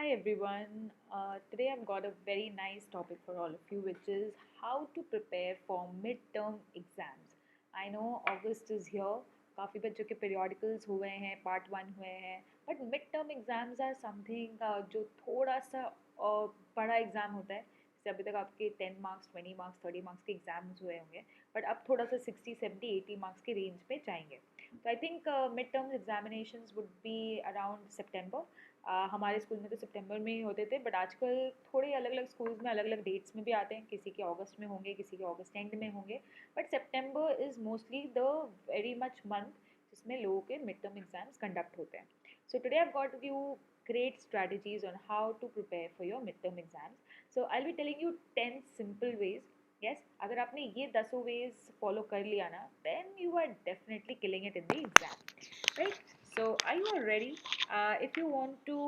Hi everyone. Today I've got a very nice topic for all of you, which is how to prepare for midterm exams. I know August is here. काफ़ी बच्चों के periodicals हुए हैं, part 1 हुए हैं, but midterm exams are something जो थोड़ा सा बड़ा एग्ज़ाम होता है. जैसे अभी तक आपके 10 मार्क्स, 20 मार्क्स, 30 मार्क्स के एग्जाम्स हुए होंगे, बट अब थोड़ा सा 60, 70, 80 मार्क्स के रेंज पे जाएंगे. तो I think mid term examinations would be around September. हमारे स्कूल में तो सितंबर में ही होते थे, बट आजकल थोड़े अलग अलग स्कूल्स में अलग अलग डेट्स में भी आते हैं. किसी के अगस्त में होंगे, किसी के अगस्त एंड में होंगे, but September is mostly the very much month जिसमें लोगों के मिड टर्म एग्जाम्स कंडक्ट होते हैं. So today I got you great strategies on how to prepare for your midterm exams. So I'll be telling you 10 simple ways. Yes, अगर आपने ये 10 ways follow कर लिया ना, then you are definitely killing it in the exam. Right? So are you all ready? If you want to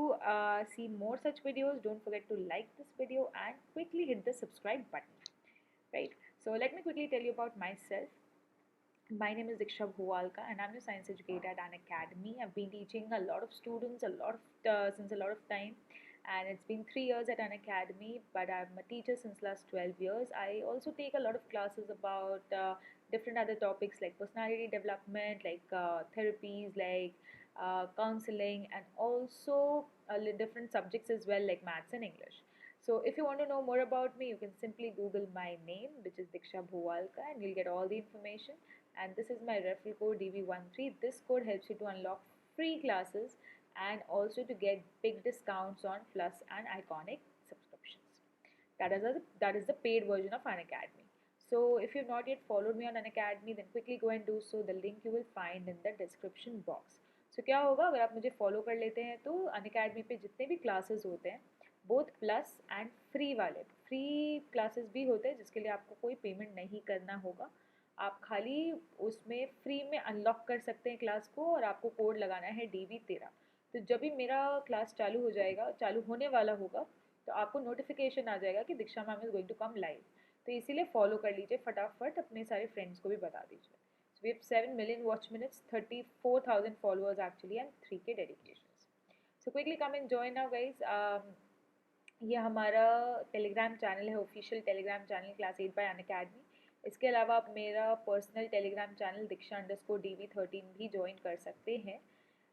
see more such videos, don't forget to like this video and quickly hit the subscribe button. Right? So let me quickly tell you about myself. My name is Diksha Bhuwalka and I'm a science educator at an academy. I've been teaching a lot of students since a lot of time, and it's been 3 years at an academy, but I'm a teacher since last 12 years. I also take a lot of classes about different other topics like personality development, like therapies, like counseling, and also different subjects as well, like maths and English. So if you want to know more about me, you can simply Google my name, which is Diksha Bhuwalka, and you'll get all the information. And this is my referral code DV13. This code helps you to unlock free classes and also to get big discounts on Plus and Iconic subscriptions. That is the paid version of Unacademy. So if you've not yet followed me on Unacademy, then quickly go and do so. The link you will find in the description box. So क्या होगा अगर आप मुझे follow कर लेते हैं तो Unacademy पे जितने भी क्लासेस होते हैं, बोथ प्लस एंड फ्री वाले, फ्री क्लासेस भी होते हैं जिसके लिए आपको कोई पेमेंट नहीं करना होगा. आप खाली उसमें फ्री में अनलॉक कर सकते हैं क्लास को, और आपको कोड लगाना है DV13. तो जब भी मेरा क्लास चालू हो जाएगा, चालू होने वाला होगा, तो आपको नोटिफिकेशन आ जाएगा कि Diksha ma'am is going to come live. तो इसीलिए फॉलो कर लीजिए फटाफट, अपने सारे फ्रेंड्स को भी बता दीजिए. So we have 7 million watch minutes, 34,000 followers actually, and 3K dedications. So quickly come and join now guys. ये हमारा टेलीग्राम चैनल है, official Telegram channel class 8 bye Unacademy. इसके अलावा आप मेरा पर्सनल टेलीग्राम चैनल Diksha_DV13 भी ज्वाइन कर सकते हैं,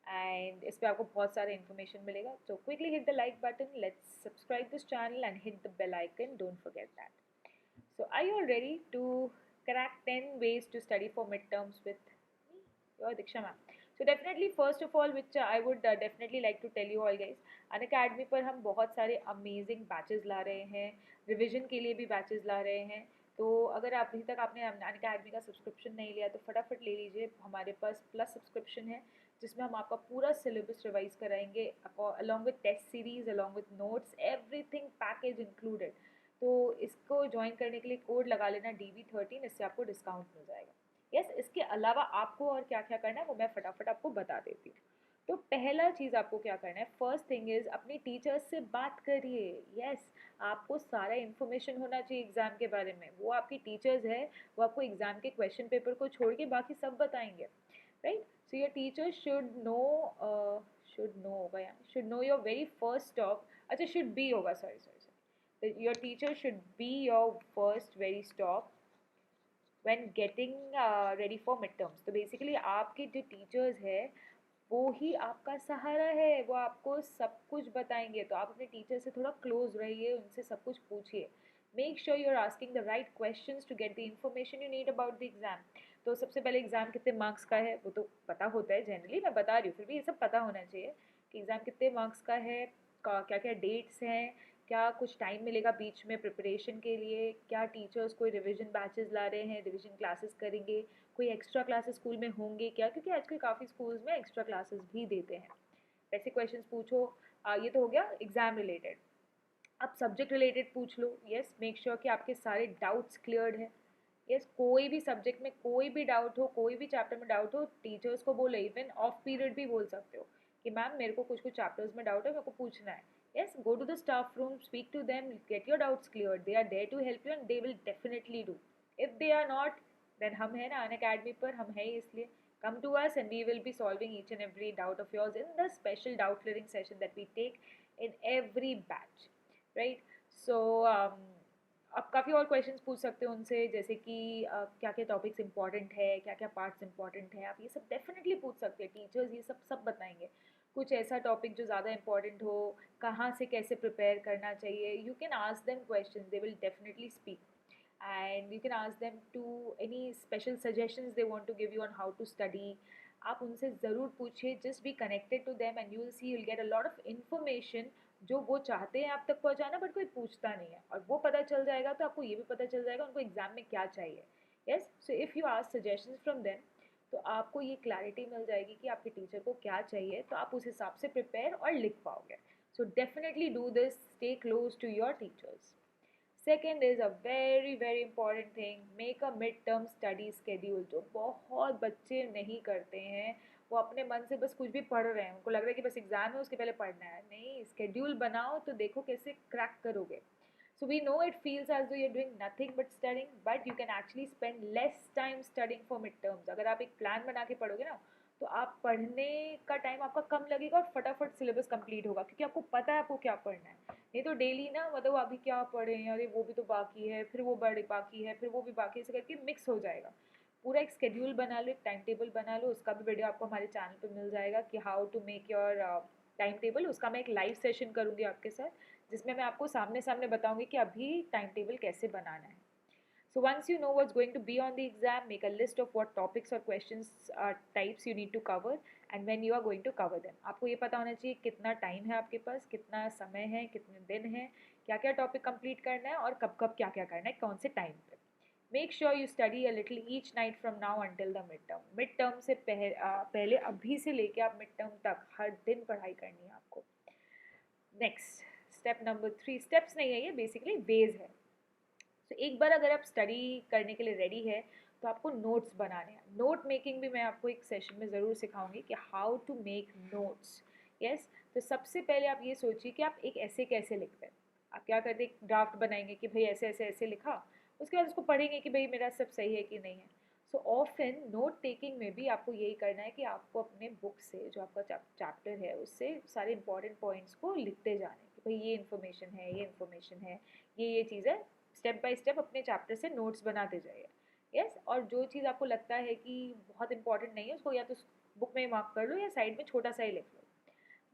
एंड इस पर आपको बहुत सारा इन्फॉर्मेशन मिलेगा. So quickly hit the like button, let's subscribe this channel and hit the bell icon, don't forget that. So are you all ready to crack 10 ways to study for midterms with me, your Diksha ma'am? So definitely first of all, which I would definitely like to tell you all guys, Unacademy पर हम बहुत सारे amazing batches ला रहे हैं, revision के लिए भी batches ला रहे हैं. तो अगर आप अभी तक आपने अनअकैडमी का सब्सक्रिप्शन नहीं लिया तो फटाफट ले लीजिए. हमारे पास प्लस सब्सक्रिप्शन है जिसमें हम आपका पूरा सिलेबस रिवाइज कराएंगे, along with test series, along with notes, everything package included. तो इसको ज्वाइन करने के लिए कोड लगा लेना DV13, इससे आपको डिस्काउंट मिल जाएगा. यस, इसके अलावा आपको और क्या क्या करना है वो मैं फटाफट आपको बता देती हूँ. तो पहला चीज़ आपको क्या करना है, फर्स्ट थिंग इज़ अपनी टीचर्स से बात करिए. यस, आपको सारा इन्फॉर्मेशन होना चाहिए एग्ज़ाम के बारे में. वो आपकी टीचर्स है, वो आपको एग्ज़ाम के क्वेश्चन पेपर को छोड़ के बाकी सब बताएंगे. Right? So your teacher should know होगा, या should know your very first stop. अच्छा, शुड बी होगा, sorry sorry. Your teacher should be your first very stop when getting ready for midterms. तो बेसिकली आपके जो टीचर्स है वो ही आपका सहारा है, वो आपको सब कुछ बताएंगे. तो आप अपने टीचर से थोड़ा क्लोज रहिए, उनसे सब कुछ पूछिए. Make sure you are asking the right questions to get the information you need about the exam. तो सबसे पहले एग्जाम कितने मार्क्स का है वो तो पता होता है जनरली, मैं बता रही हूँ, फिर भी ये सब पता होना चाहिए कि एग्ज़ाम कितने मार्क्स का है, क्या क्या डेट्स हैं, क्या कुछ टाइम मिलेगा बीच में प्रिपरेशन के लिए, क्या टीचर्स कोई रिवीजन बैचेस ला रहे हैं, रिवीजन क्लासेस करेंगे, कोई एक्स्ट्रा क्लासेस स्कूल में होंगे क्या, क्योंकि आजकल काफ़ी स्कूल्स में एक्स्ट्रा क्लासेस भी देते हैं. वैसे क्वेश्चंस पूछो. ये तो हो गया एग्ज़ाम रिलेटेड. अब सब्जेक्ट रिलेटेड पूछ लो. यस, मेक श्योर कि आपके सारे डाउट्स क्लियर्ड है. यस, कोई भी सब्जेक्ट में कोई भी डाउट हो, कोई भी चैप्टर में डाउट हो, टीचर्स को बोलो. इवन ऑफ पीरियड भी बोल सकते हो कि मैम मेरे को कुछ कुछ चैप्टर्स में डाउट है, मेरे को पूछना है. Yes, go to the staff room, speak to them, get your doubts cleared. They are there to help you and they will definitely do. If they are not, then हम है ना Unacademy पर, हम है ही इसलिए. Come to us and we will be solving each and every doubt of yours in the special doubt clearing session that we take in every batch, right? So आप काफ़ी और क्वेश्चंस पूछ सकते हो उनसे, जैसे कि क्या क्या टॉपिक्स इंपॉर्टेंट है, क्या क्या पार्ट्स इंपॉर्टेंट है, आप ये सब डेफिनेटली पूछ सकते हैं। टीचर्स ये सब सब बताएंगे। कुछ ऐसा टॉपिक जो ज़्यादा इंपॉर्टेंट हो, कहाँ से कैसे प्रिपेयर करना चाहिए, you can ask them question, they will definitely speak. And you can ask them to any special suggestions they want to give you on how to study. आप उनसे ज़रूर पूछिए, just be connected to them and you will see you'll get a lot of information जो वो चाहते हैं आप तक पहुंचाना, बट कोई पूछता नहीं है, और वो पता चल जाएगा तो आपको ये भी पता चल जाएगा उनको एग्जाम में क्या चाहिए। Yes, so if you ask suggestions from them तो आपको ये क्लैरिटी मिल जाएगी कि आपके टीचर को क्या चाहिए, तो आप उस हिसाब से प्रिपेयर और लिख पाओगे। So definitely do this, stay close to your teachers. Second is a very very important thing, make a mid term study schedule, जो बहुत बच्चे नहीं करते हैं। वो अपने मन से बस कुछ भी पढ़ रहे हैं, उनको लग रहा है कि बस एग्जाम है उसके पहले पढ़ना है। नहीं, स्केड्यूल बनाओ तो देखो कैसे क्रैक करोगे। So we know it feels as though you are doing nothing but studying, but you can actually spend less time studying for mid terms. अगर आप एक प्लान बना के पढ़ोगे ना, तो आप पढ़ने का टाइम आपका कम लगेगा और फटाफट सिलेबस कंप्लीट होगा, क्योंकि आपको पता है आपको क्या पढ़ना है। नहीं तो डेली ना मतलब अभी क्या पढ़ें, अरे वो भी तो बाकी है, फिर वो बड़े बाकी है, फिर वो भी बाकी है, ऐसे करके मिक्स हो जाएगा। पूरा एक स्केड्यूल बना लो, एक टाइम टेबल बना लो। उसका भी वीडियो आपको हमारे चैनल पे मिल जाएगा कि how to make your time table. उसका मैं एक लाइव सेशन करूँगी आपके साथ, जिसमें मैं आपको सामने सामने बताऊँगी कि अभी टाइम टेबल कैसे बनाना है। So once you know what's going to be on the exam, make a list of what topics or questions types you need to cover and when you are going to cover them. आपको ये पता होना चाहिए कितना time है आपके पास, कितना समय है, कितने दिन है, क्या क्या टॉपिक कंप्लीट करना है और कब कब क्या क्या करना है, कौन से टाइम पे। Make sure you study a little each night from now until the mid term. Mid term से पहले अभी से लेके आप मिड टर्म तक हर दिन पढ़ाई करनी है आपको। नेक्स्ट स्टेप नंबर 3, स्टेप्स नहीं है ये, बेसिकली वेज है। तो एक बार अगर आप स्टडी करने के लिए रेडी है तो आपको नोट्स बनाने हैं। नोट मेकिंग भी मैं आपको एक सेशन में ज़रूर सिखाऊंगी कि how to make notes. Yes, तो सबसे पहले आप ये सोचिए कि आप एक ऐसे कैसे लिखते हैं। आप क्या करते हैं, ड्राफ्ट बनाएंगे कि भाई ऐसे ऐसे ऐसे लिखा, उसके बाद उसको पढ़ेंगे कि भाई मेरा सब सही है कि नहीं है। सो ऑफन नोट टेकिंग में भी आपको यही करना है कि आपको अपने बुक से जो आपका चैप्टर है उससे सारे इंपॉर्टेंट पॉइंट्स को लिखते जाने कि भाई ये इन्फॉर्मेशन है, ये इन्फॉर्मेशन है, ये चीज़ है। स्टेप बाय स्टेप अपने चैप्टर से नोट्स बनाते जाइए। यस, और जो चीज़ आपको लगता है कि बहुत इंपॉर्टेंट नहीं है उसको या तो बुक में मार्क कर लो या साइड में छोटा सा ही लिख लो।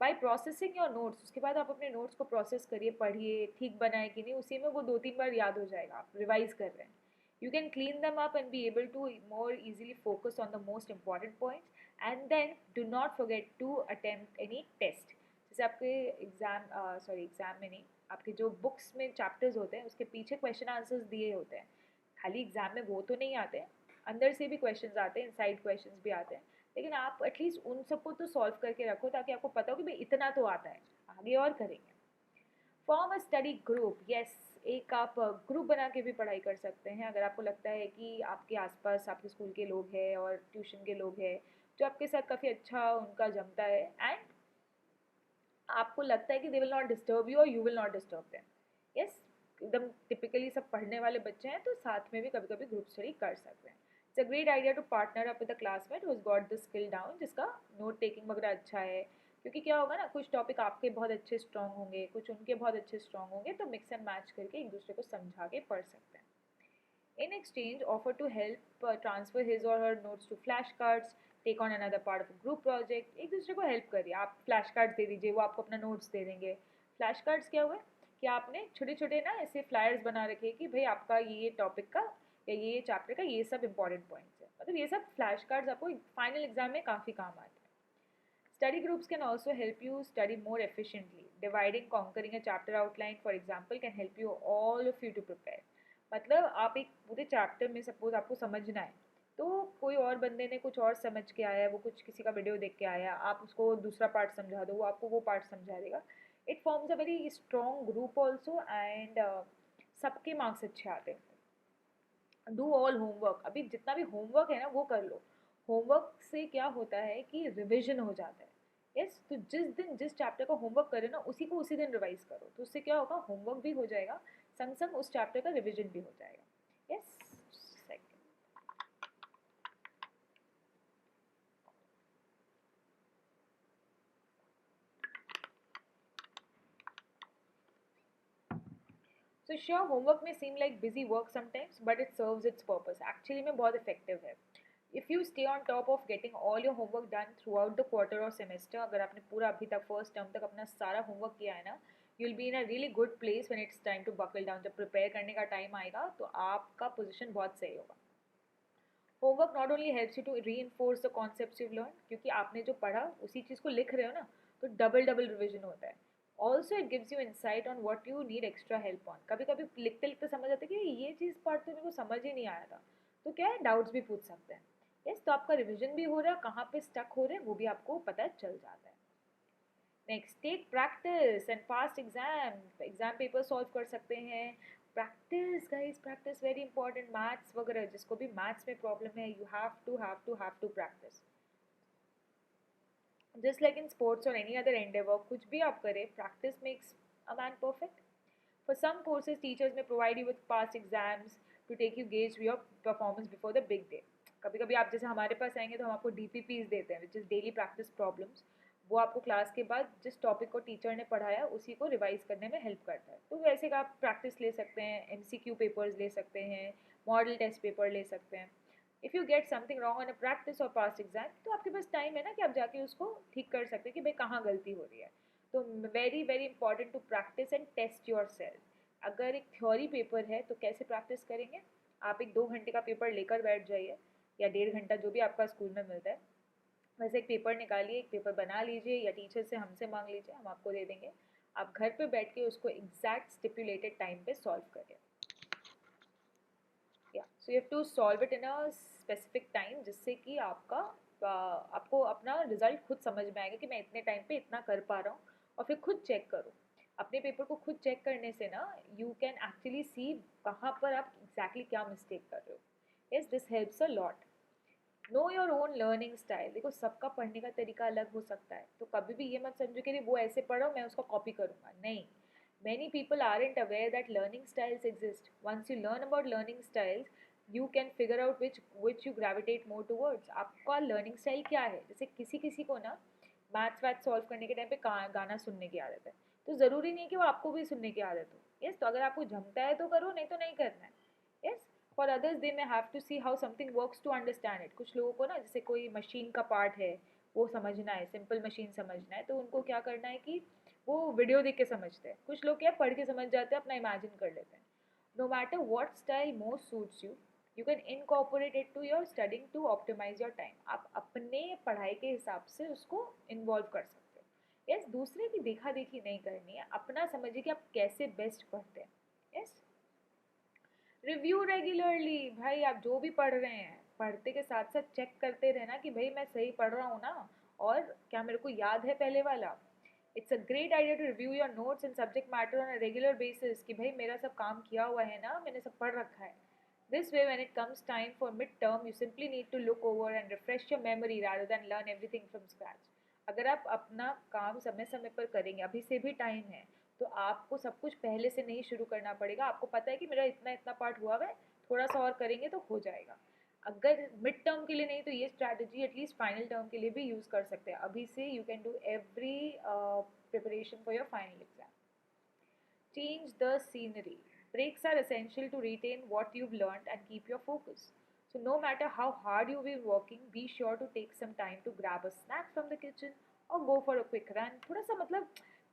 बाय प्रोसेसिंग योर नोट्स, उसके बाद आप अपने नोट्स को प्रोसेस करिए, पढ़िए, ठीक बनाए कि नहीं, उसी में वो 2-3 बार याद हो जाएगा, आप रिवाइज कर रहे हैं। You can clean them up and be able to more easily focus on the most important points and then do not forget to attempt any test. जैसे आपके एग्जाम में नहीं, आपके जो बुक्स में चैप्टर्स होते हैं उसके पीछे क्वेश्चन आंसर्स दिए होते हैं। खाली एग्जाम में वो तो नहीं आते, अंदर से भी क्वेश्चंस आते हैं, इनसाइड क्वेश्चंस भी आते हैं, लेकिन आप एटलीस्ट उन सबको तो सॉल्व करके रखो ताकि आपको पता हो कि भाई इतना तो आता है, आगे और करेंगे। Form a study group. Yes, एक आप ग्रुप बना के भी पढ़ाई कर सकते हैं। अगर आपको लगता है कि आपके आसपास आपके स्कूल के लोग हैं और ट्यूशन के लोग हैं जो आपके साथ काफ़ी अच्छा उनका जमता है एंड आपको लगता है कि they will not disturb you और you will not disturb them. Yes, एकदम टिपिकली सब पढ़ने वाले बच्चे हैं तो साथ में भी कभी कभी ग्रुप स्टडी कर सकते हैं। It's a great idea to partner up with a classmate who has got the skill down, जिसका नोट टेकिंग वगैरह अच्छा है। क्योंकि क्या होगा ना, कुछ टॉपिक आपके बहुत अच्छे स्ट्रॉन्ग होंगे, कुछ उनके बहुत अच्छे स्ट्रॉन्ग होंगे, तो मिक्स एंड मैच करके एक दूसरे को समझा के पढ़ सकते हैं। In exchange, offer to help transfer his or her notes to flashcards, take on another part of a group project। एक दूसरे को हेल्प करिए, आप फ्लैश कार्ड्स दे दीजिए, वो आपको अपना नोट्स दे देंगे। फ्लैश कार्ड्स क्या हुआ कि आपने छोटे छोटे ना ऐसे फ्लायर्स बना रखे कि भाई आपका ये टॉपिक का या ये चैप्टर का ये सब इंपॉर्टेंट पॉइंट्स है, मतलब ये सब फ्लैश कार्ड्स आपको फाइनल एग्जाम में काफ़ी काम आते हैं। Study groups can also help you study more efficiently. Dividing, conquering a chapter outline, for example, can help you all of you to prepare. मतलब आप एक पूरे चैप्टर में सपोज आपको समझना है, तो कोई और बंदे ने कुछ और समझ के आया है, वो कुछ किसी का वीडियो देख के आया, आप उसको दूसरा पार्ट समझा दो, वो आपको वो पार्ट समझा देगा। It forms a very strong group also and सबके मार्क्स अच्छे आते हैं। डू ऑल होमवर्क, अभी जितना भी होमवर्क है ना वो कर लो। होमवर्क से क्या होता है कि रिविजन हो जाता है। यस, तो जिस दिन जिस चैप्टर का होमवर्क करें ना उसी को उसी दिन रिवाइज करो, तो उससे क्या होगा, होमवर्क भी हो जाएगा, संग संग उस चैप्टर का रिविजन भी हो जाएगा। Yes, second so sure homework में seem like busy work sometimes but it serves its purpose, actually में बहुत इफेक्टिव है. If you stay on top of getting all your homework done throughout the quarter or semester, अगर आपने पूरा अभी तक first term तक अपना सारा होमवर्क किया है ना, you will be in a really good place when it's time to buckle down. जब प्रिपेयर करने का टाइम आएगा तो आपका पोजीशन बहुत सही होगा. Homework not only helps you to reinforce the concepts you learn, क्योंकि आपने जो पढ़ा उसी चीज़ को लिख रहे हो ना, तो डबल डबल रिविजन होता है. Also it gives you insight on what you need extra help on. कभी कभी लिखते लिखते समझ आते कि ये चीज़ पढ़ते मेरे को समझ ही नहीं आया था, तो क्या है, डाउट्स भी पूछ सकते हैं. यस, तो आपका रिविजन भी हो रहा है, कहाँ पे स्टक हो रहे हैं वो भी आपको पता चल जाता है. Next, take practice and past exam. Exam paper solve कर सकते हैं. Practice guys, practice very important. Maths वगैरह जिसको भी मैथ्स में प्रॉब्लम है, you have to practice. Just like in sports और एनी अदर एंडेवर, कुछ भी आप करें, practice makes a man perfect. For some courses, teachers may provide you with past exams to take you gauge your performance before the big day. कभी कभी आप जैसे हमारे पास आएंगे तो हम आपको DPPs देते हैं, which is daily practice problems. वो आपको क्लास के बाद जिस टॉपिक को टीचर ने पढ़ाया उसी को रिवाइज करने में हेल्प करता है. तो वैसे का आप प्रैक्टिस ले सकते हैं, MCQ पेपर्स ले सकते हैं, मॉडल टेस्ट पेपर ले सकते हैं. If you get something wrong on a practice और पास्ट एग्जाम, तो आपके पास टाइम है ना कि आप जाके उसको ठीक कर सकते हैं कि भाई कहाँ गलती हो रही है. तो very very important to practice and test yourself. अगर एक थ्योरी पेपर है तो कैसे प्रैक्टिस करेंगे, आप एक 2 घंटे का पेपर लेकर बैठ जाइए, या 1.5 घंटा जो भी आपका स्कूल में मिलता है, वैसे एक पेपर निकालिए, एक पेपर बना लीजिए, या टीचर से हमसे मांग लीजिए, हम आपको दे देंगे. आप घर पे बैठ के उसको एग्जैक्ट स्टिपुलेटेड टाइम पे सॉल्व करिए. या so you have to solve it in a specific time, जिससे कि आपको अपना रिजल्ट खुद समझ में आएगा कि मैं इतने टाइम पे इतना कर पा रहा हूँ. और फिर खुद चेक करो. अपने पेपर को खुद चेक करने से ना, यू कैन एक्चुअली सी कहाँ पर आप एग्जैक्टली क्या मिस्टेक कर रहे हो. Yes, this helps a lot. Know your own learning style. देखो, सबका पढ़ने का तरीका अलग हो सकता है, तो कभी भी ये मत समझो कि वो ऐसे पढ़ो मैं उसका कॉपी करूँगा. नहीं. Many people aren't aware that learning styles exist. Once you learn about learning styles, you can figure out which you gravitate more towards. आपका learning style क्या है. जैसे किसी किसी को ना मैथ्स वैथ सॉल्व करने के टाइम पे गाना सुनने की आदत है, तो ज़रूरी नहीं है कि वो आपको भी सुनने की आदत हो. यस, तो अगर आपको जमता है तो करो, नहीं तो नहीं करना है. Yes. For others they may have to see how something works to understand it. कुछ लोगों को ना, जैसे कोई मशीन का पार्ट है वो समझना है, सिंपल मशीन समझना है, तो उनको क्या करना है कि वो वीडियो देख के समझते हैं. कुछ लोग क्या पढ़ के समझ जाते हैं, अपना इमेजिन कर लेते हैं. No matter what style most suits you, you can incorporate it to your studying to optimise your time. आप अपने पढ़ाई के हिसाब से उसको इन्वॉल्व कर सकते हो. यस, दूसरे की देखा देखी नहीं करनी है, अपना समझिए कि आप कैसे बेस्ट पढ़ते हैं. यस. Review regularly. भाई आप जो भी पढ़ रहे हैं, पढ़ते के साथ साथ चेक करते रहना कि भाई मैं सही पढ़ रहा हूँ ना, और क्या मेरे को याद है पहले वाला. It's a great idea to review your notes and subject matter on a regular basis, कि भाई मेरा सब काम किया हुआ है ना, मैंने सब पढ़ रखा है. This way when it comes time for mid term, you simply need to look over and refresh your memory rather than learn everything from scratch. अगर आप अपना काम समय समय पर करेंगे, अभी से भी टाइम है, तो आपको सब कुछ पहले से नहीं शुरू करना पड़ेगा. आपको पता है कि मेरा इतना इतना पार्ट हुआ है, थोड़ा सा और करेंगे तो हो जाएगा. अगर मिड टर्म के लिए नहीं तो ये स्ट्रैटेजी एटलीस्ट फाइनल टर्म के लिए भी यूज़ कर सकते हैं. अभी से you can do every preparation for your final exam. Change the scenery. Breaks are essential to retain what you've learned and keep your focus. So no matter how hard you've been working, be sure to take some time to grab a snack from the kitchen or go for a quick run. थोड़ा सा मतलब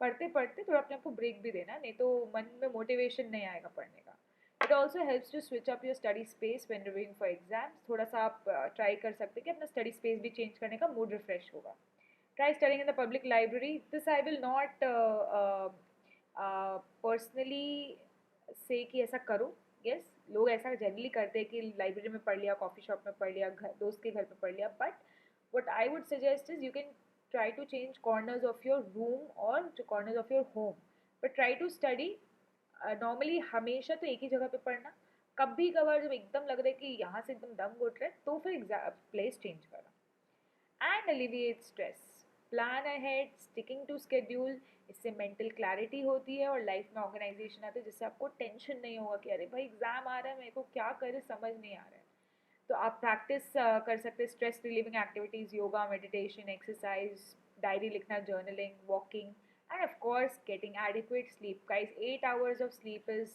पढ़ते पढ़ते थोड़ा अपने आपको break भी देना, नहीं तो मन में मोटिवेशन नहीं आएगा पढ़ने का. It also helps to switch up your study space when reviewing for exams. थोड़ा सा आप ट्राई कर सकते हैं कि अपना स्टडी स्पेस भी चेंज करने का, मूड रिफ्रेश होगा. Try studying in the public library. This I will not personally say कि ऐसा करो. Yes, लोग ऐसा जनरली करते हैं कि लाइब्रेरी में पढ़ लिया, कॉफ़ी शॉप में पढ़ लिया, घर दोस्त के घर पे पढ़ लिया. But what I would suggest is you can try to change corners of your room or corners of your home. But try to study. Normally हमेशा तो एक ही जगह पे पढ़ना. कभी कभार जब एकदम लग रहा है कि यहाँ से एकदम दम घुट रहा है, तो फिर प्लेस चेंज करो. And alleviate stress. Plan ahead, sticking to schedule. इससे मेंटल क्लैरिटी होती है और लाइफ में ऑर्गेनाइजेशन आती है, जिससे आपको टेंशन नहीं होगा कि अरे भाई एग्जाम आ रहा है, मेरे को क्या करे समझ नहीं आ रहा है. तो आप प्रैक्टिस कर सकते हैं stress relieving activities, yoga, meditation, exercise, diary लिखना, journaling, walking. And of course, getting adequate sleep. Guys, 8 hours of sleep is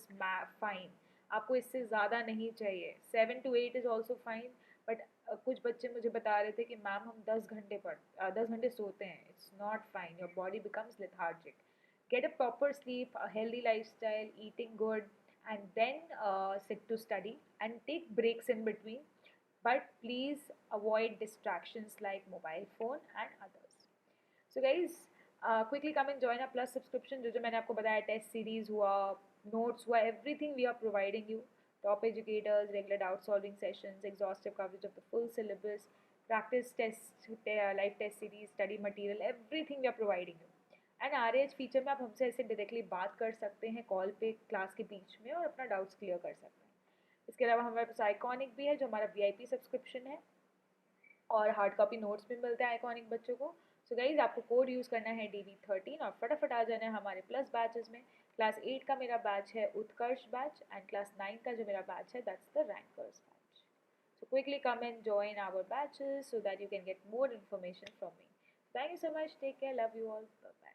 fine. आपको इससे ज़्यादा नहीं चाहिए. 7 to 8 is also fine. But कुछ बच्चे मुझे बता रहे थे कि मैम हम 10 घंटे सोते हैं. It's not fine. Your body becomes lethargic. Get a proper sleep, a healthy lifestyle, eating good, and then sit to study and take breaks in between. But please avoid distractions like mobile phone and others. So guys, quickly come and join our plus subscription. जो मैंने आपको बताया, test series हुआ, notes हुआ, everything we are providing you. Top educators, regular doubt solving sessions, exhaustive coverage of the full syllabus, practice test, live test series, study material, everything we are providing you. And R H feature में आप हमसे ऐसे directly बात कर सकते हैं call पे class के बीच में और अपना डाउट्स क्लियर कर सकते हैं. इसके अलावा हमारे पास आइकॉनिक भी है जो हमारा वीआईपी सब्सक्रिप्शन है और हार्ड कॉपी नोट्स भी मिलते हैं आइकॉनिक बच्चों को. सो गाइज आपको कोड यूज़ करना है DV13 और फटाफट आ जाना है हमारे प्लस बैचेस में. क्लास 8 का मेरा बैच है उत्कर्ष बैच एंड क्लास 9 का जो मेरा बैच है that's the rankers batch. So quickly come and join our batches so that you can get more information from me. Thank you so much. Take care. Love you all. Bye bye.